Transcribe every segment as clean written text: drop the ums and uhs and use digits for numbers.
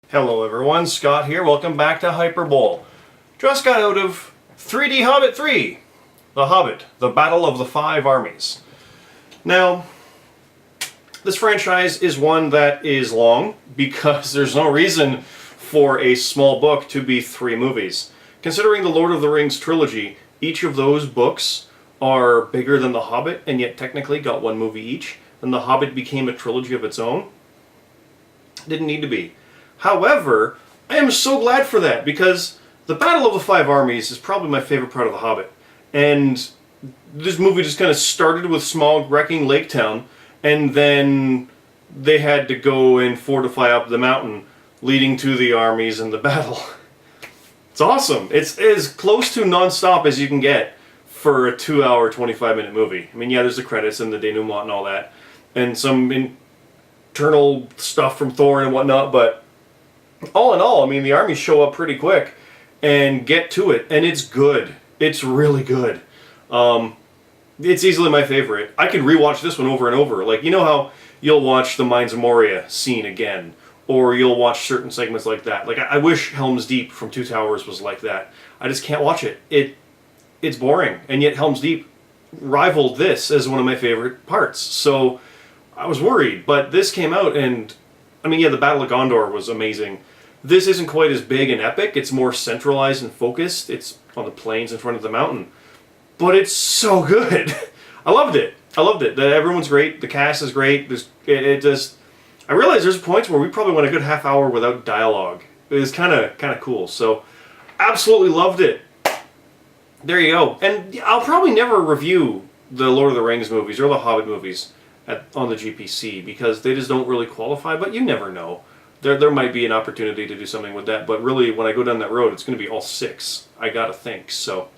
Hello everyone, Scott here. Welcome back to Hyperbole. Just got out of 3D Hobbit 3, The Hobbit, The Battle of the Five Armies. Now, this franchise is one that is long because there's no reason for a small book to be 3 movies. Considering the Lord of the Rings trilogy, each of those books are bigger than The Hobbit and yet technically got 1 movie each, and The Hobbit became a trilogy of its own. Didn't need to be. However, I am so glad for that because the Battle of the Five Armies is probably my favorite part of The Hobbit. And this movie just kind of started with small wrecking Lake Town, and then they had to go and fortify up the mountain, leading to the armies and the battle. It's awesome. It's as close to non-stop as you can get for a 2-hour, 25-minute movie. I mean, yeah, there's the credits and the denouement and all that, and some internal stuff from Thor and whatnot, but all in all, I mean, the armies show up pretty quick and get to it, and it's good. It's really good. It's easily my favorite. I could rewatch this one over and over. Like, you know how you'll watch the Mines of Moria scene again, or you'll watch certain segments like that. Like, I wish Helm's Deep from Two Towers was like that. I just can't watch it. It's boring, and yet Helm's Deep rivaled this as one of my favorite parts. So I was worried, but this came out, and I mean, yeah, the Battle of Gondor was amazing. This isn't quite as big and epic. It's more centralized and focused. It's on the plains in front of the mountain. But it's so good. I loved it. I loved it. Everyone's great. The cast is great. I realize there's points where we probably went a good half hour without dialogue. It was kind of cool. So, absolutely loved it. There you go. And I'll probably never review the Lord of the Rings movies or the Hobbit movies on the GPC because they just don't really qualify, but you never know. There might be an opportunity to do something with that, but really when I go down that road it's going to be all 6, I gotta think. So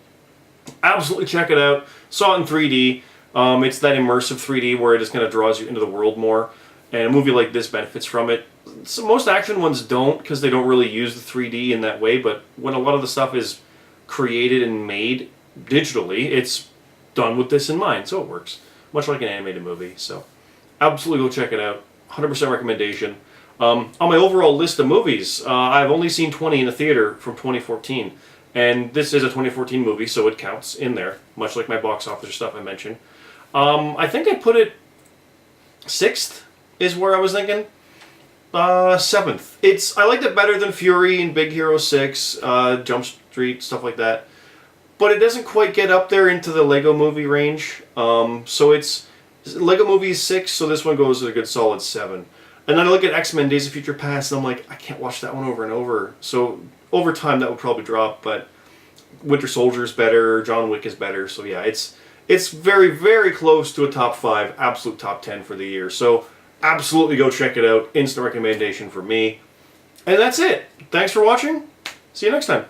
absolutely check it out. Saw it in 3D. It's that immersive 3D where it just kind of draws you into the world more, and a movie like this benefits from it. So most action ones don't because they don't really use the 3D in that way, but when a lot of the stuff is created and made digitally, it's done with this in mind, so it works. Much like an animated movie, so absolutely go check it out. 100% recommendation. On my overall list of movies, I've only seen 20 in a theater from 2014, and this is a 2014 movie, so it counts in there, much like my box office stuff I mentioned. I think I put it 6th is where I was thinking. 7th. I liked it better than Fury and Big Hero 6, Jump Street, stuff like that. But it doesn't quite get up there into the Lego Movie range. So it's Lego Movie 6, so this one goes at a good solid 7. And then I look at X-Men Days of Future Past, and I'm like, I can't watch that one over and over. So over time, that would probably drop. But Winter Soldier is better, John Wick is better. So yeah, it's very, very close to a top 5, absolute top 10 for the year. So absolutely go check it out. Instant recommendation for me. And that's it. Thanks for watching. See you next time.